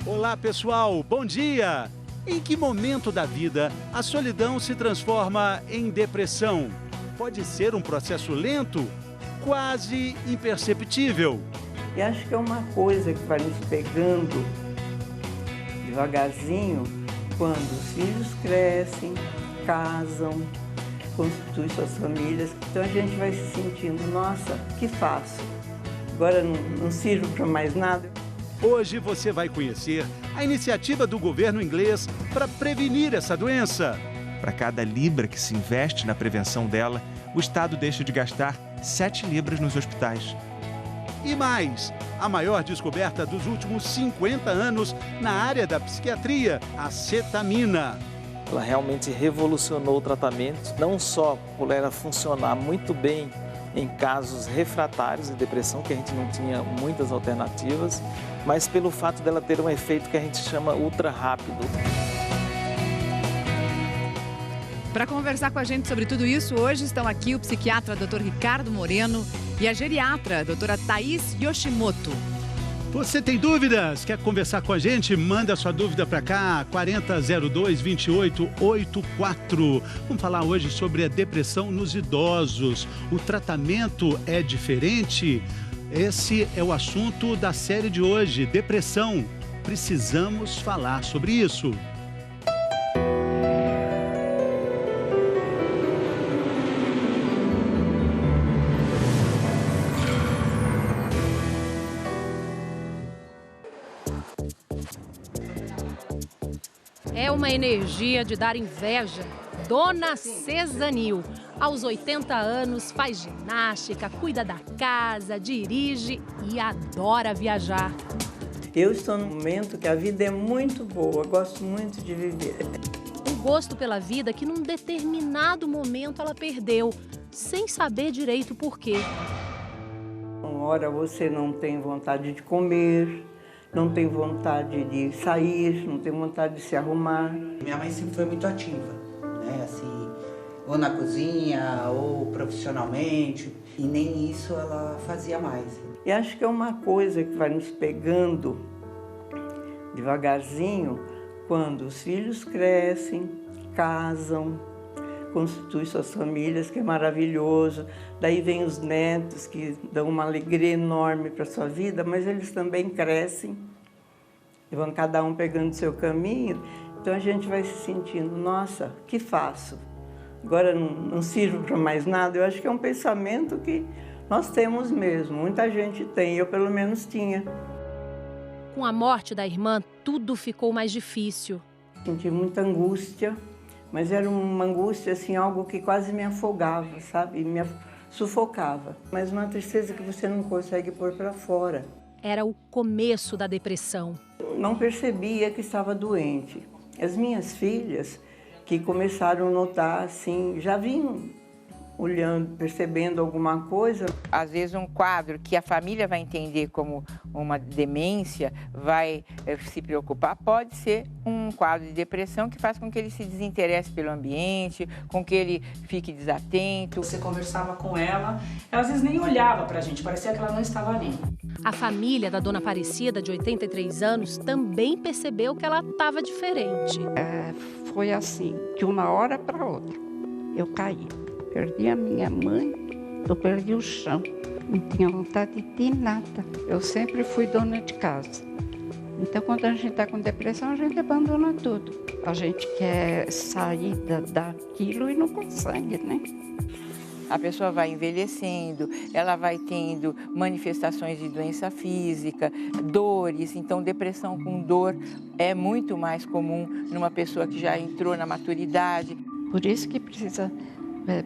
Olá, pessoal, bom dia! Em que momento da vida a solidão se transforma em depressão? Pode ser um processo lento, quase imperceptível. E acho que é uma coisa que vai nos pegando devagarzinho quando os filhos crescem, casam, constituem suas famílias. Então a gente vai se sentindo, nossa, o que faço? Agora não sirvo para mais nada. Hoje você vai conhecer a iniciativa do governo inglês para prevenir essa doença. Para cada libra que se investe na prevenção dela, o Estado deixa de gastar 7 libras nos hospitais. E mais, a maior descoberta dos últimos 50 anos na área da psiquiatria, a cetamina. Ela realmente revolucionou o tratamento, não só por ela funcionar muito bem em casos refratários de depressão, que a gente não tinha muitas alternativas, mas pelo fato dela ter um efeito que a gente chama ultra rápido. Para conversar com a gente sobre tudo isso, hoje estão aqui o psiquiatra Dr. Ricardo Moreno e a geriatra, doutora Thaís Yoshimoto. Você tem dúvidas? Quer conversar com a gente? Manda sua dúvida para cá, 4002-2884. Vamos falar hoje sobre a depressão nos idosos. O tratamento é diferente? Esse é o assunto da série de hoje, depressão. Precisamos falar sobre isso. É uma energia de dar inveja. Dona Cesanil, aos 80 anos, faz ginástica, cuida da casa, dirige e adora viajar. Eu estou num momento que a vida é muito boa, gosto muito de viver. Um gosto pela vida que num determinado momento ela perdeu, sem saber direito por quê. Uma hora você não tem vontade de comer, não tem vontade de sair, não tem vontade de se arrumar. Minha mãe sempre foi muito ativa, né? Assim, ou na cozinha, ou profissionalmente, e nem isso ela fazia mais. E acho que é uma coisa que vai nos pegando devagarzinho quando os filhos crescem, casam, constituem suas famílias, que é maravilhoso. Daí vem os netos que dão uma alegria enorme para a sua vida, mas eles também crescem e vão cada um pegando seu caminho. Então a gente vai se sentindo, nossa, o que faço? Agora não sirvo para mais nada. Eu acho que é um pensamento que nós temos mesmo, muita gente tem, eu pelo menos tinha. Com a morte da irmã, tudo ficou mais difícil. Senti muita angústia, mas era uma angústia, assim, algo que quase me afogava, sabe? Me sufocava. Mas uma tristeza que você não consegue pôr para fora. Era o começo da depressão. Não percebia que estava doente. As minhas filhas, que começaram a notar, assim, já vinham olhando, percebendo alguma coisa. Às vezes um quadro que a família vai entender como uma demência, vai se preocupar, pode ser um quadro de depressão que faz com que ele se desinteresse pelo ambiente, com que ele fique desatento. Você conversava com ela, ela às vezes nem olhava pra gente, parecia que ela não estava ali. A família da dona Aparecida, de 83 anos, também percebeu que ela estava diferente. Foi assim, de uma hora para outra, eu caí. Perdi a minha mãe, eu perdi o chão. Não tinha vontade de nada. Eu sempre fui dona de casa. Então, quando a gente está com depressão, a gente abandona tudo. A gente quer sair daquilo e não consegue, né? A pessoa vai envelhecendo, ela vai tendo manifestações de doença física, dores. Então, depressão com dor é muito mais comum numa pessoa que já entrou na maturidade. Por isso que precisa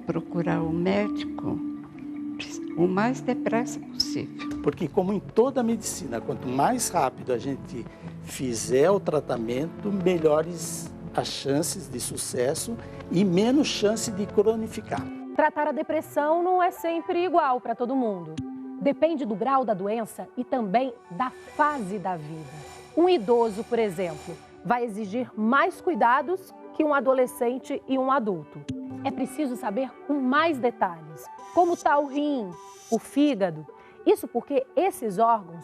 procurar o médico o mais depressa possível. Porque, como em toda a medicina, quanto mais rápido a gente fizer o tratamento, melhores as chances de sucesso e menos chance de cronificar. Tratar a depressão não é sempre igual para todo mundo. Depende do grau da doença e também da fase da vida. Um idoso, por exemplo, vai exigir mais cuidados que um adolescente e um adulto. É preciso saber com mais detalhes como está o rim, o fígado. Isso porque esses órgãos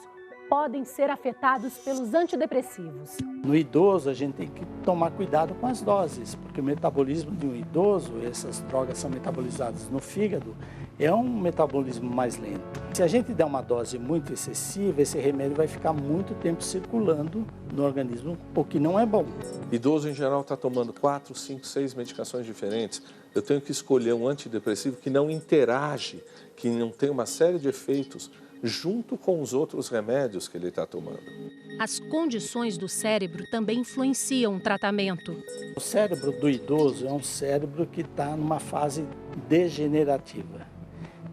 podem ser afetados pelos antidepressivos. No idoso, a gente tem que tomar cuidado com as doses, porque o metabolismo de um idoso, essas drogas são metabolizadas no fígado, é um metabolismo mais lento. Se a gente der uma dose muito excessiva, esse remédio vai ficar muito tempo circulando no organismo, o que não é bom. Idoso, em geral, está tomando 4, 5, 6 medicações diferentes. Eu tenho que escolher um antidepressivo que não interage, que não tem uma série de efeitos junto com os outros remédios que ele está tomando. As condições do cérebro também influenciam o tratamento. O cérebro do idoso é um cérebro que está numa fase degenerativa.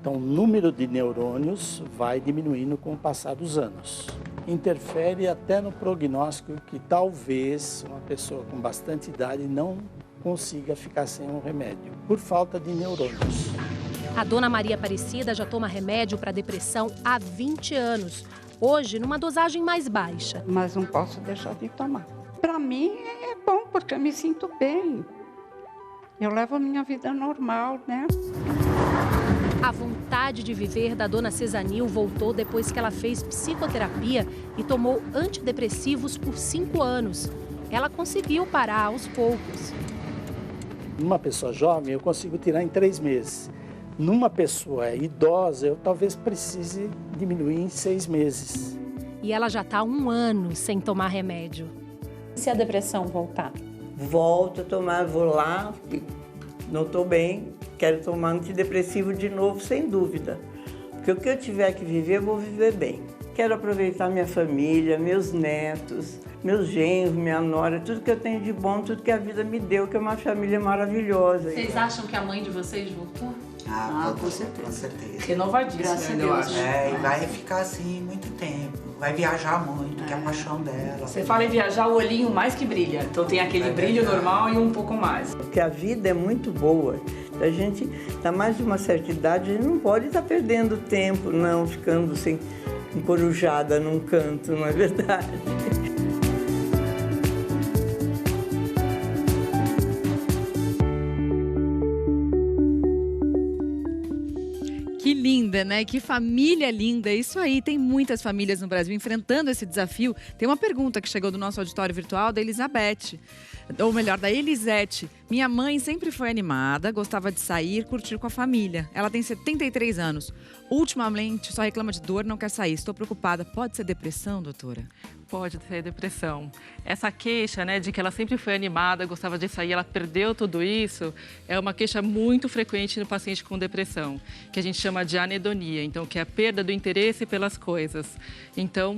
Então, o número de neurônios vai diminuindo com o passar dos anos. Interfere até no prognóstico que talvez uma pessoa com bastante idade não consiga ficar sem um remédio, por falta de neurônios. A dona Maria Aparecida já toma remédio para depressão há 20 anos. Hoje, numa dosagem mais baixa. Mas não posso deixar de tomar. Para mim é bom, porque eu me sinto bem. Eu levo a minha vida normal, né? A vontade de viver da dona Cesanil voltou depois que ela fez psicoterapia e tomou antidepressivos por 5 anos. Ela conseguiu parar aos poucos. Numa pessoa jovem, eu consigo tirar em 3 meses. Numa pessoa idosa, eu talvez precise diminuir em 6 meses. E ela já está há 1 ano sem tomar remédio. Se a depressão voltar? Volto a tomar, vou lá, não estou bem, quero tomar antidepressivo de novo, sem dúvida. Porque o que eu tiver que viver, eu vou viver bem. Quero aproveitar minha família, meus netos, meus genros, minha nora, tudo que eu tenho de bom, tudo que a vida me deu, que é uma família maravilhosa. Vocês acham que a mãe de vocês voltou? Com certeza. Com certeza. Renovadíssima, Graças a eu Deus. acho. E vai ficar assim muito tempo. Vai viajar muito, que é a paixão dela. Você fala em viajar, o olhinho mais que brilha. Então tem aquele brilho normal e um pouco mais. Porque a vida é muito boa. A gente está mais de uma certa idade, a gente não pode estar perdendo tempo, não, ficando assim, encorujada num canto, não é verdade? Que linda, né? Que família linda. Isso aí, tem muitas famílias no Brasil enfrentando esse desafio. Tem uma pergunta que chegou do nosso auditório virtual da Elizabeth, ou melhor, da Elisete. Minha mãe sempre foi animada, gostava de sair, curtir com a família. Ela tem 73 anos. Ultimamente, só reclama de dor, não quer sair. Estou preocupada. Pode ser depressão, doutora? Pode ser depressão. Essa queixa, né, de que ela sempre foi animada, gostava de sair, ela perdeu tudo isso, é uma queixa muito frequente no paciente com depressão, que a gente chama de anedonia, então, que é a perda do interesse pelas coisas. Então,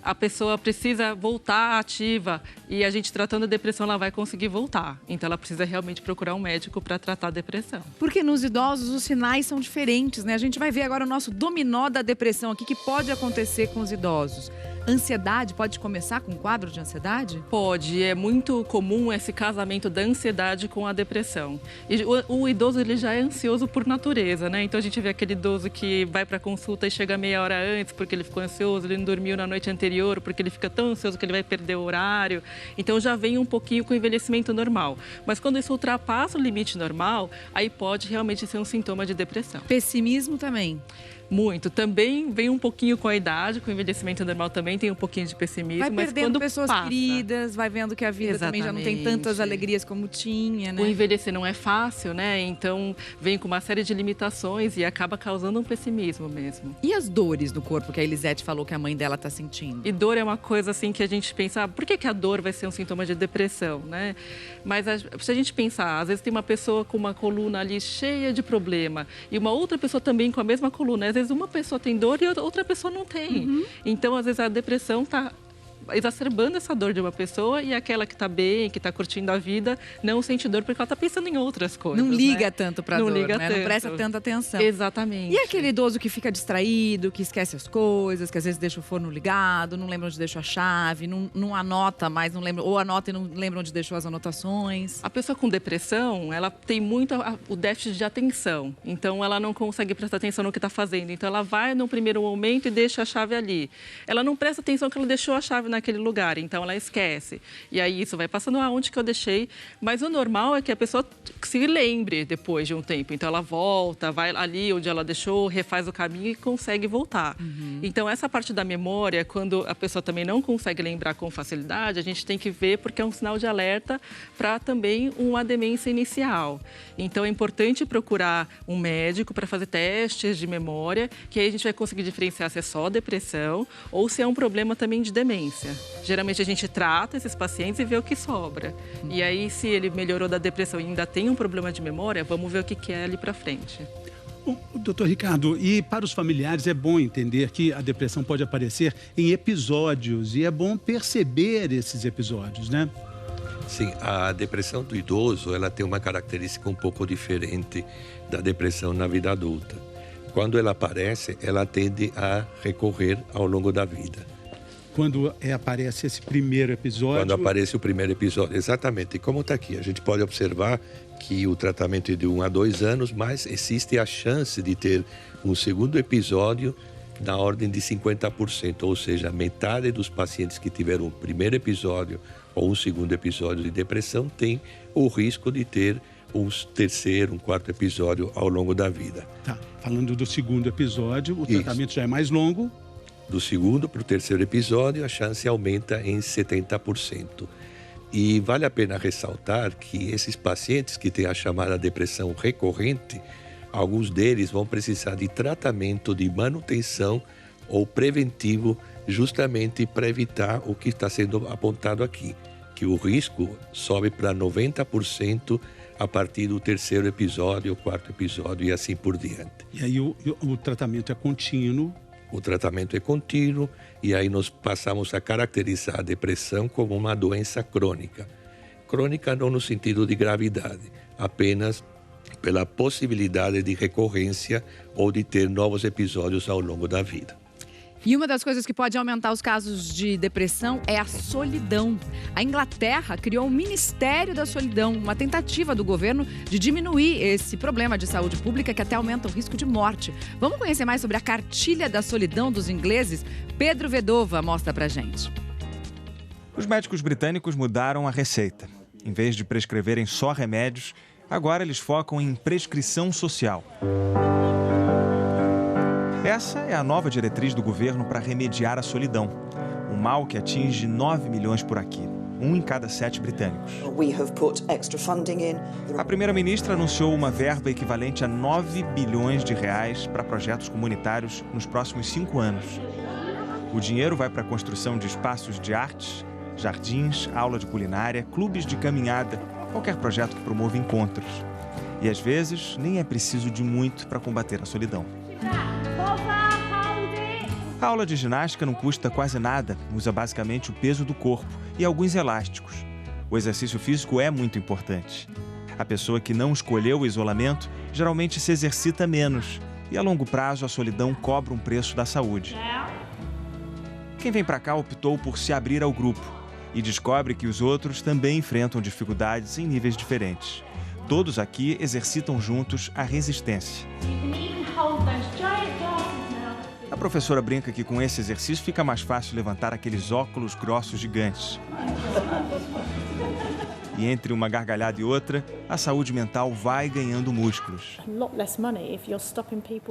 a pessoa precisa voltar ativa e a gente tratando a depressão, ela vai conseguir voltar. Então, ela precisa realmente procurar um médico para tratar a depressão. Porque nos idosos os sinais são diferentes, né? A gente vai ver agora o nosso dominó da depressão aqui, que pode acontecer com os idosos. Ansiedade, pode começar com um quadro de ansiedade? Pode, é muito comum esse casamento da ansiedade com a depressão. E o idoso, ele já é ansioso por natureza, né? Então a gente vê aquele idoso que vai para consulta e chega meia hora antes porque ele ficou ansioso, ele não dormiu na noite anterior, porque ele fica tão ansioso que ele vai perder o horário. Então já vem um pouquinho com o envelhecimento normal. Mas quando isso ultrapassa o limite normal, aí pode realmente ser um sintoma de depressão. Pessimismo também? Muito. Também vem um pouquinho com a idade, com o envelhecimento normal também tem um pouquinho de pessimismo. Vai mas perdendo quando pessoas passa, queridas, vai vendo que a vida também já não tem tantas alegrias como tinha, né? O envelhecer não é fácil, né? Então vem com uma série de limitações e acaba causando um pessimismo mesmo. E as dores no corpo que a Elisete falou que a mãe dela está sentindo? E dor é uma coisa assim que a gente pensa, por que a dor vai ser um sintoma de depressão, né? Mas se a gente pensar, às vezes tem uma pessoa com uma coluna ali cheia de problema e uma outra pessoa também com a mesma coluna. Às vezes uma pessoa tem dor e outra pessoa não tem. Uhum. Então, às vezes a depressão está exacerbando essa dor de uma pessoa e aquela que está bem, que está curtindo a vida, não sente dor porque ela está pensando em outras coisas. Não liga, né? tanto para a dor, liga né? tanto. Não presta tanta atenção. Exatamente. E aquele idoso que fica distraído, que esquece as coisas, que às vezes deixa o forno ligado, não lembra onde deixou a chave, não anota mais, não lembra, ou anota e não lembra onde deixou as anotações. A pessoa com depressão, ela tem muito o déficit de atenção. Então, ela não consegue prestar atenção no que está fazendo. Então, ela vai no primeiro momento e deixa a chave ali. Ela não presta atenção que ela deixou a chave naquele lugar, então ela esquece. E aí isso vai passando aonde que eu deixei, mas o normal é que a pessoa se lembre depois de um tempo. Então ela volta, vai ali onde ela deixou, refaz o caminho e consegue voltar. Então essa parte da memória, quando a pessoa também não consegue lembrar com facilidade, a gente tem que ver porque é um sinal de alerta para também uma demência inicial. Então é importante procurar um médico para fazer testes de memória, que aí a gente vai conseguir diferenciar se é só depressão ou se é um problema também de demência. Geralmente a gente trata esses pacientes e vê o que sobra. E aí, se ele melhorou da depressão e ainda tem um problema de memória, vamos ver o que é ali para frente. Bom, doutor Ricardo, e para os familiares é bom entender que a depressão pode aparecer em episódios e é bom perceber esses episódios, né? Sim, a depressão do idoso, ela tem uma característica um pouco diferente da depressão na vida adulta. Quando ela aparece, ela tende a recorrer ao longo da vida. Quando aparece esse primeiro episódio... Quando aparece o primeiro episódio, exatamente. E como está aqui, a gente pode observar que o tratamento é de 1 a 2 anos, mas existe a chance de ter um segundo episódio na ordem de 50%, ou seja, metade dos pacientes que tiveram o primeiro episódio ou um segundo episódio de depressão tem o risco de ter um terceiro, um quarto episódio ao longo da vida. Tá, falando do segundo episódio, o tratamento já é mais longo. Do segundo para o terceiro episódio, a chance aumenta em 70%. E vale a pena ressaltar que esses pacientes que têm a chamada depressão recorrente, alguns deles vão precisar de tratamento de manutenção ou preventivo, justamente para evitar o que está sendo apontado aqui, que o risco sobe para 90% a partir do terceiro episódio, o quarto episódio e assim por diante. E aí o tratamento é contínuo? O tratamento é contínuo e aí nós passamos a caracterizar a depressão como uma doença crônica. Crônica não no sentido de gravidade, apenas pela possibilidade de recorrência ou de ter novos episódios ao longo da vida. E uma das coisas que pode aumentar os casos de depressão é a solidão. A Inglaterra criou o Ministério da Solidão, uma tentativa do governo de diminuir esse problema de saúde pública que até aumenta o risco de morte. Vamos conhecer mais sobre a cartilha da solidão dos ingleses? Pedro Vedova mostra pra gente. Os médicos britânicos mudaram a receita. Em vez de prescreverem só remédios, agora eles focam em prescrição social. Essa é a nova diretriz do governo para remediar a solidão, um mal que atinge 9 milhões por aqui, 1 em cada 7 britânicos. A primeira-ministra anunciou uma verba equivalente a 9 bilhões de reais para projetos comunitários nos próximos 5 anos. O dinheiro vai para a construção de espaços de artes, jardins, aula de culinária, clubes de caminhada, qualquer projeto que promova encontros. E às vezes nem é preciso de muito para combater a solidão. A aula de ginástica não custa quase nada, usa basicamente o peso do corpo e alguns elásticos. O exercício físico é muito importante. A pessoa que não escolheu o isolamento geralmente se exercita menos e a longo prazo a solidão cobra um preço da saúde. Quem vem para cá optou por se abrir ao grupo e descobre que os outros também enfrentam dificuldades em níveis diferentes. Todos aqui exercitam juntos a resistência. A professora brinca que com esse exercício fica mais fácil levantar aqueles óculos grossos gigantes. E entre uma gargalhada e outra, a saúde mental vai ganhando músculos.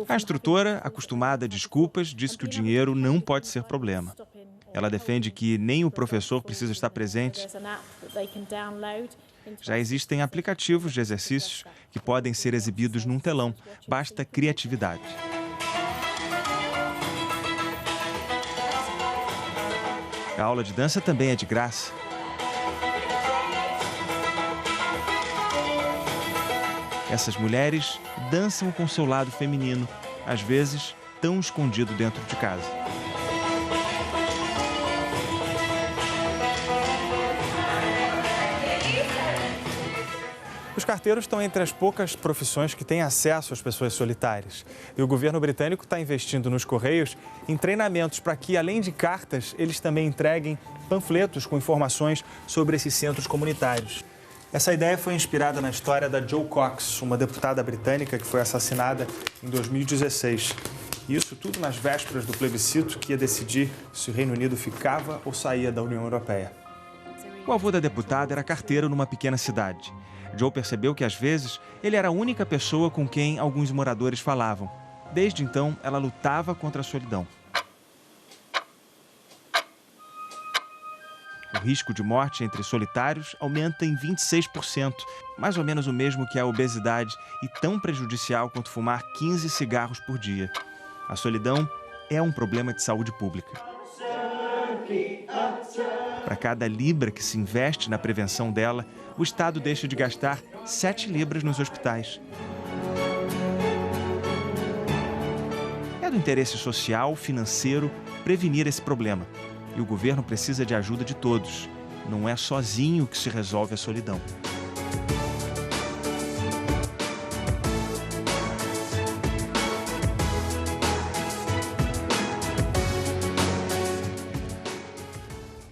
A instrutora, acostumada a desculpas, diz que o dinheiro não pode ser problema. Ela defende que nem o professor precisa estar presente. Já existem aplicativos de exercícios que podem ser exibidos num telão. Basta criatividade. A aula de dança também é de graça. Essas mulheres dançam com seu lado feminino, às vezes tão escondido dentro de casa. Os carteiros estão entre as poucas profissões que têm acesso às pessoas solitárias. E o governo britânico está investindo nos Correios em treinamentos para que, além de cartas, eles também entreguem panfletos com informações sobre esses centros comunitários. Essa ideia foi inspirada na história da Jo Cox, uma deputada britânica que foi assassinada em 2016. E isso tudo nas vésperas do plebiscito que ia decidir se o Reino Unido ficava ou saía da União Europeia. O avô da deputada era carteiro numa pequena cidade. Joe percebeu que, às vezes, ele era a única pessoa com quem alguns moradores falavam. Desde então, ela lutava contra a solidão. O risco de morte entre solitários aumenta em 26%, mais ou menos o mesmo que a obesidade e tão prejudicial quanto fumar 15 cigarros por dia. A solidão é um problema de saúde pública. Para cada libra que se investe na prevenção dela, o Estado deixa de gastar 7 libras nos hospitais. É do interesse social, financeiro, prevenir esse problema. E o governo precisa de ajuda de todos. Não é sozinho que se resolve a solidão.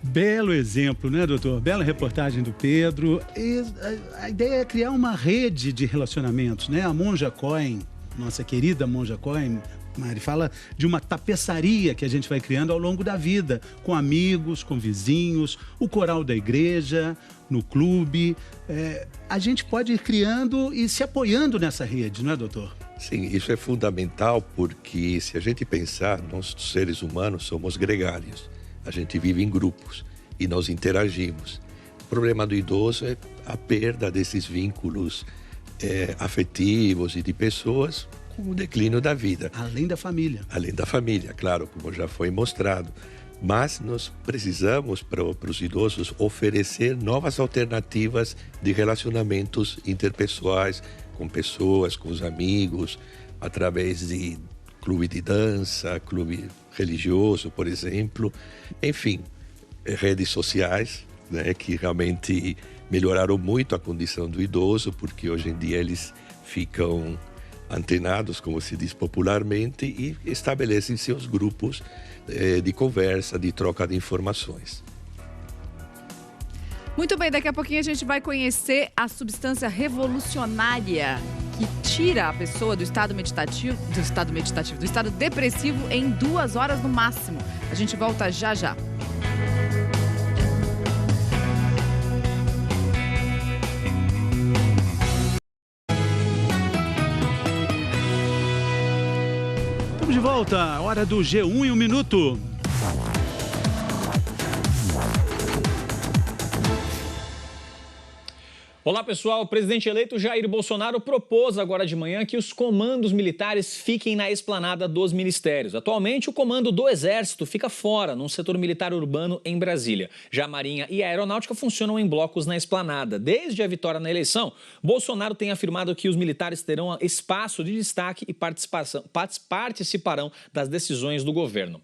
Belo exemplo, né, doutor? Bela reportagem do Pedro. E a ideia é criar uma rede de relacionamentos, né? A Monja Cohen, nossa querida Monja Cohen, Mari, fala de uma tapeçaria que a gente vai criando ao longo da vida, com amigos, com vizinhos, o coral da igreja, no clube. A gente pode ir criando e se apoiando nessa rede, não é, doutor? Sim, isso é fundamental porque, se a gente pensar, nós seres humanos somos gregários. A gente vive em grupos e nós interagimos. O problema do idoso é a perda desses vínculos afetivos e de pessoas com o declínio da vida. Além da família. Além da família, claro, como já foi mostrado. Mas nós precisamos, para os idosos, oferecer novas alternativas de relacionamentos interpessoais com pessoas, com os amigos, através de clube de dança, clube religioso, por exemplo. Enfim, redes sociais, né, que realmente melhoraram muito a condição do idoso, porque hoje em dia eles ficam antenados, como se diz popularmente, e estabelecem seus grupos de conversa, de troca de informações. Muito bem, daqui a pouquinho a gente vai conhecer a substância revolucionária que tira a pessoa do estado depressivo em 2 horas no máximo. A gente volta já já. Estamos de volta, hora do G1 em 1 minuto. Olá pessoal, o presidente eleito Jair Bolsonaro propôs agora de manhã que os comandos militares fiquem na esplanada dos ministérios. Atualmente, o comando do Exército fica fora, num setor militar urbano em Brasília. Já a Marinha e a Aeronáutica funcionam em blocos na esplanada. Desde a vitória na eleição, Bolsonaro tem afirmado que os militares terão espaço de destaque e participarão das decisões do governo.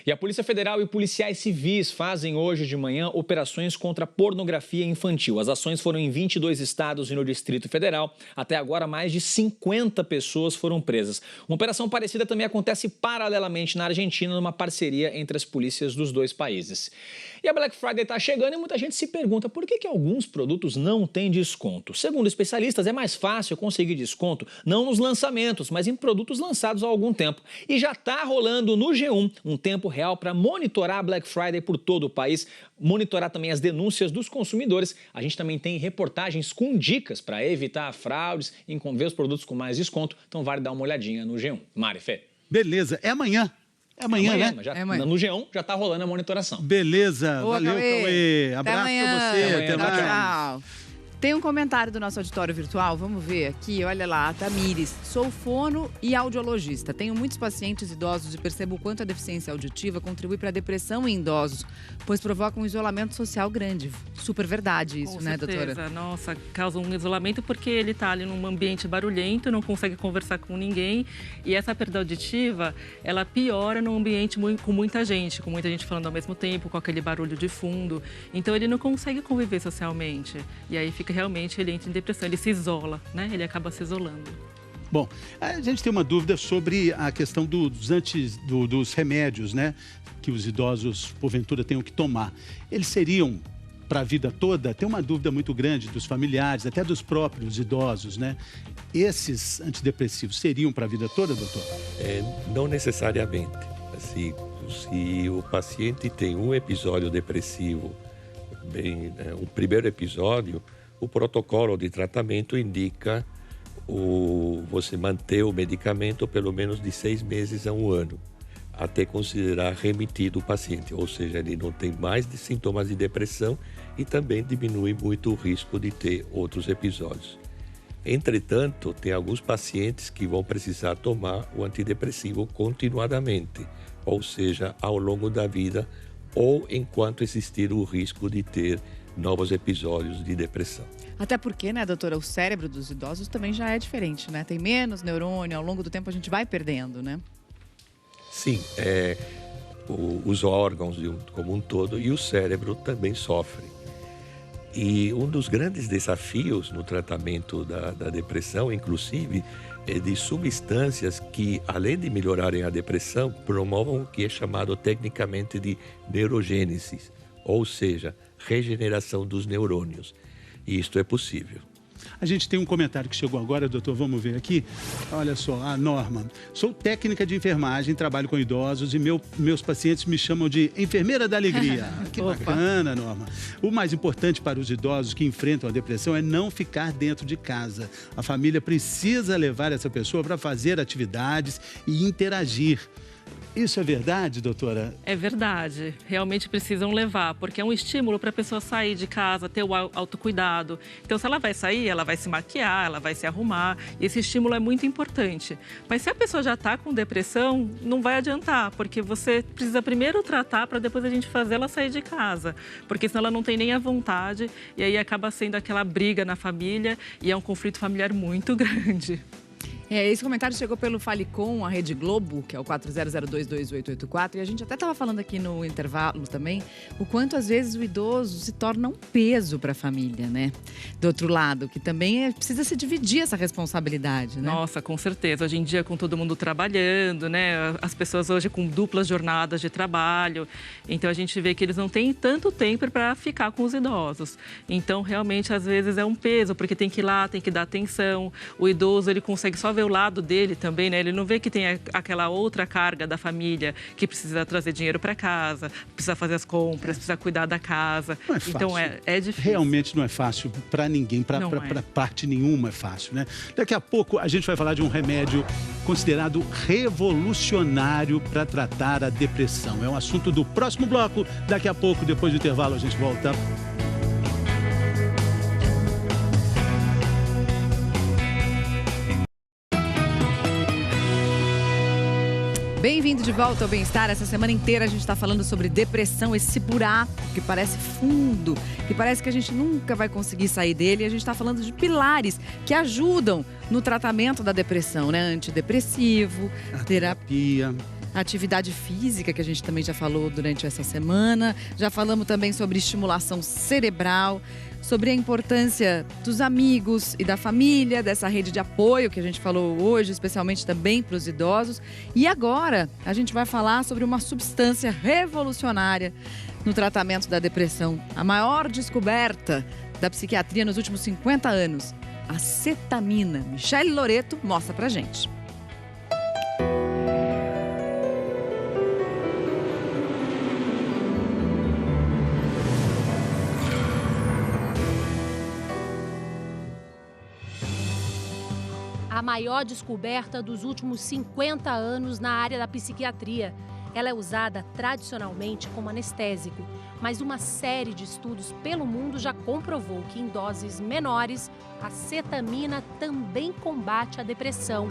E a Polícia Federal e policiais civis fazem hoje de manhã operações contra a pornografia infantil. As ações foram em 22 estados e no Distrito Federal. Até agora, mais de 50 pessoas foram presas. Uma operação parecida também acontece paralelamente na Argentina, numa parceria entre as polícias dos dois países. E a Black Friday está chegando e muita gente se pergunta por que alguns produtos não têm desconto. Segundo especialistas, é mais fácil conseguir desconto não nos lançamentos, mas em produtos lançados há algum tempo. E já está rolando no G1 um tempo real para monitorar a Black Friday por todo o país, monitorar também as denúncias dos consumidores. A gente também tem reportagens com dicas para evitar fraudes e ver os produtos com mais desconto. Então vale dar uma olhadinha no G1. Mari, Fê. Beleza, é amanhã. É amanhã, né? É amanhã. No G1 já está rolando a monitoração. Beleza, boa, valeu, Cauê. Abraço para você. Até mais. Tchau. Tem um comentário do nosso auditório virtual, vamos ver aqui, olha lá, a Tamires. Sou fono e audiologista. Tenho muitos pacientes idosos e percebo o quanto a deficiência auditiva contribui para a depressão em idosos, pois provoca um isolamento social grande. Super verdade isso, Com né, certeza. doutora? Nossa, causa um isolamento porque ele está ali num ambiente barulhento, não consegue conversar com ninguém. E essa perda auditiva, ela piora num ambiente com muita gente falando ao mesmo tempo, com aquele barulho de fundo. Então ele não consegue conviver socialmente. E aí realmente ele entra em depressão, ele se isola, né? Ele acaba se isolando. Bom, a gente tem uma dúvida sobre a questão dos remédios, né? Que os idosos, porventura, tenham que tomar. Eles seriam para a vida toda? Tem uma dúvida muito grande dos familiares, até dos próprios idosos, né? Esses antidepressivos seriam para a vida toda, doutor? Não necessariamente. Assim, se o paciente tem um episódio depressivo, o primeiro episódio, o protocolo de tratamento indica você manter o medicamento pelo menos de 6 meses a 1 ano, até considerar remitido o paciente, ou seja, ele não tem mais de sintomas de depressão e também diminui muito o risco de ter outros episódios. Entretanto, tem alguns pacientes que vão precisar tomar o antidepressivo continuadamente, ou seja, ao longo da vida ou enquanto existir o risco de ter novos episódios de depressão. Até porque, né, doutora, o cérebro dos idosos também já é diferente, né? Tem menos neurônio, ao longo do tempo a gente vai perdendo, né? Sim, os órgãos como um todo e o cérebro também sofrem. E um dos grandes desafios no tratamento da depressão, inclusive, é de substâncias que, além de melhorarem a depressão, promovam o que é chamado tecnicamente de neurogênese, ou seja, regeneração dos neurônios. E isto é possível. A gente tem um comentário que chegou agora, doutor, vamos ver aqui. Olha só, a Norma. Sou técnica de enfermagem, trabalho com idosos e meus pacientes me chamam de enfermeira da alegria. Que bacana, Norma. O mais importante para os idosos que enfrentam a depressão é não ficar dentro de casa. A família precisa levar essa pessoa para fazer atividades e interagir. Isso é verdade, doutora? É verdade. Realmente precisam levar, porque é um estímulo para a pessoa sair de casa, ter o autocuidado. Então, se ela vai sair, ela vai se maquiar, ela vai se arrumar. E esse estímulo é muito importante. Mas se a pessoa já está com depressão, não vai adiantar, porque você precisa primeiro tratar para depois a gente fazer ela sair de casa. Porque senão ela não tem nem a vontade e aí acaba sendo aquela briga na família e é um conflito familiar muito grande. Esse comentário chegou pelo Falecom, a Rede Globo, que é o 40022884, e a gente até estava falando aqui no intervalo também, o quanto às vezes o idoso se torna um peso para a família, né? Do outro lado, que também precisa se dividir essa responsabilidade, né? Nossa, com certeza. Hoje em dia, com todo mundo trabalhando, né? As pessoas hoje com duplas jornadas de trabalho, então a gente vê que eles não têm tanto tempo para ficar com os idosos. Então, realmente, às vezes é um peso, porque tem que ir lá, tem que dar atenção. O idoso, ele consegue só ver o lado dele também, né? Ele não vê que tem aquela outra carga da família que precisa trazer dinheiro para casa, precisa fazer as compras, precisa cuidar da casa. Não é fácil. Então é difícil. Realmente não é fácil para ninguém, para parte nenhuma é fácil, né? Daqui a pouco a gente vai falar de um remédio considerado revolucionário para tratar a depressão. É um assunto do próximo bloco. Daqui a pouco, depois do intervalo, a gente volta. Bem-vindo de volta ao Bem-Estar. Essa semana inteira a gente está falando sobre depressão, esse buraco que parece fundo, que parece que a gente nunca vai conseguir sair dele. E a gente está falando de pilares que ajudam no tratamento da depressão, né? Antidepressivo, terapia, atividade física, que a gente também já falou durante essa semana. Já falamos também sobre estimulação cerebral, sobre a importância dos amigos e da família, dessa rede de apoio que a gente falou hoje, especialmente também para os idosos. E agora a gente vai falar sobre uma substância revolucionária no tratamento da depressão. A maior descoberta da psiquiatria nos últimos 50 anos, a cetamina. Michele Loreto mostra pra gente. A maior descoberta dos últimos 50 anos na área da psiquiatria. Ela é usada tradicionalmente como anestésico, mas uma série de estudos pelo mundo já comprovou que em doses menores, a cetamina também combate a depressão.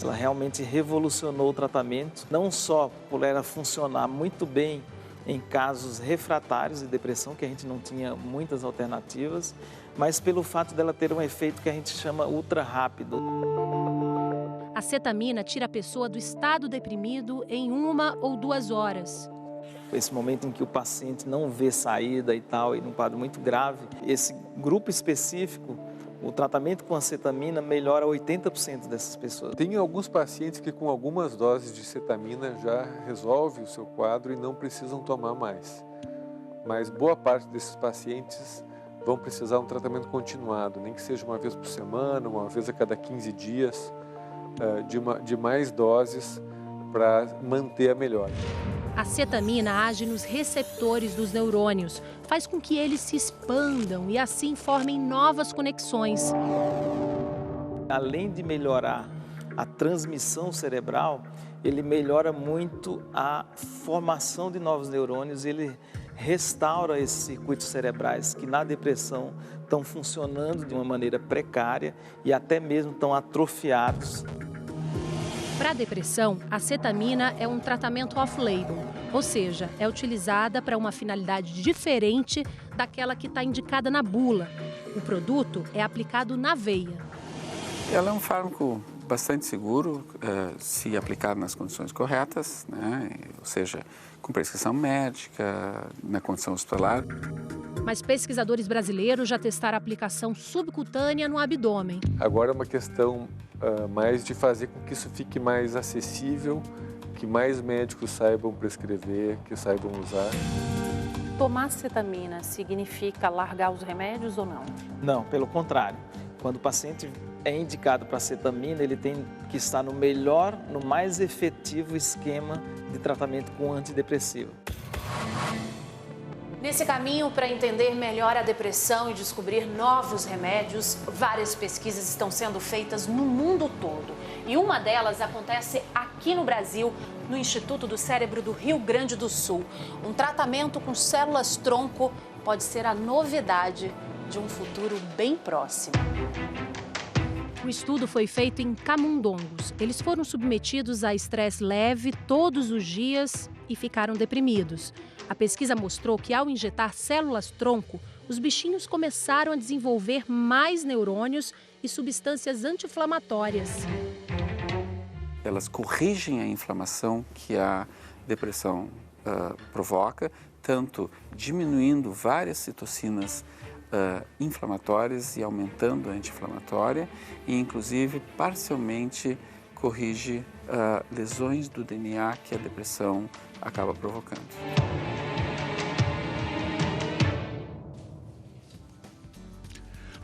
Ela realmente revolucionou o tratamento, não só por ela funcionar muito bem em casos refratários de depressão, que a gente não tinha muitas alternativas, mas pelo fato dela ter um efeito que a gente chama ultra rápido. A cetamina tira a pessoa do estado deprimido em 1 ou 2 horas. Esse momento em que o paciente não vê saída e tal, e num quadro muito grave, esse grupo específico, o tratamento com a cetamina melhora 80% dessas pessoas. Tem alguns pacientes que com algumas doses de cetamina já resolve o seu quadro e não precisam tomar mais. mas boa parte desses pacientes vão precisar um tratamento continuado, nem que seja uma vez por semana, uma vez a cada 15 dias, de mais doses para manter a melhora. A cetamina age nos receptores dos neurônios, faz com que eles se expandam e assim formem novas conexões. Além de melhorar a transmissão cerebral, ele melhora muito a formação de novos neurônios, ele restaura esses circuitos cerebrais que na depressão estão funcionando de uma maneira precária e até mesmo estão atrofiados. Para a depressão, a cetamina é um tratamento off-label, ou seja, é utilizada para uma finalidade diferente daquela que está indicada na bula. O produto é aplicado na veia. Ela é um fármaco bastante seguro, se aplicado nas condições corretas, né? Ou seja, com prescrição médica, na condição hospitalar. Mas pesquisadores brasileiros já testaram a aplicação subcutânea no abdômen. Agora é uma questão mais de fazer com que isso fique mais acessível, que mais médicos saibam prescrever, que saibam usar. Tomar cetamina significa largar os remédios ou não? Não, pelo contrário. Quando o paciente é indicado para cetamina, ele tem que estar no melhor, no mais efetivo esquema de tratamento com antidepressivo. Nesse caminho para entender melhor a depressão e descobrir novos remédios, várias pesquisas estão sendo feitas no mundo todo. E uma delas acontece aqui no Brasil, no Instituto do Cérebro do Rio Grande do Sul. Um tratamento com células-tronco pode ser a novidade de um futuro bem próximo. O estudo foi feito em camundongos. Eles foram submetidos a estresse leve todos os dias e ficaram deprimidos. A pesquisa mostrou que, ao injetar células-tronco, os bichinhos começaram a desenvolver mais neurônios e substâncias anti-inflamatórias. Elas corrigem a inflamação que a depressão provoca, tanto diminuindo várias citocinas inflamatórias e aumentando a anti-inflamatória, e inclusive parcialmente corrige lesões do DNA que a depressão acaba provocando.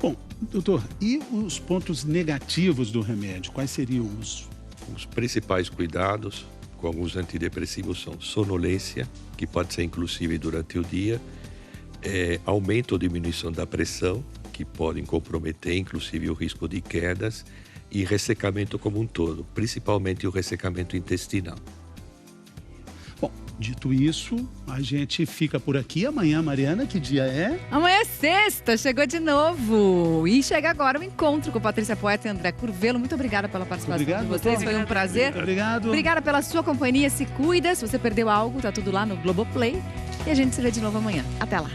Bom, doutor, e os pontos negativos do remédio? Quais seriam os principais cuidados com alguns antidepressivos são sonolência, que pode ser inclusive durante o dia, aumento ou diminuição da pressão, que podem comprometer inclusive o risco de quedas, e ressecamento como um todo, principalmente o ressecamento intestinal. Bom, dito isso, a gente fica por aqui. Amanhã, Mariana, que dia é? Amanhã é sexta, chegou de novo. E chega agora o encontro com Patrícia Poeta e André Curvelo. Muito obrigada pela participação de vocês, foi um prazer. Muito obrigado. Obrigada pela sua companhia, se cuida. Se você perdeu algo, tá tudo lá no Globoplay. E a gente se vê de novo amanhã. Até lá.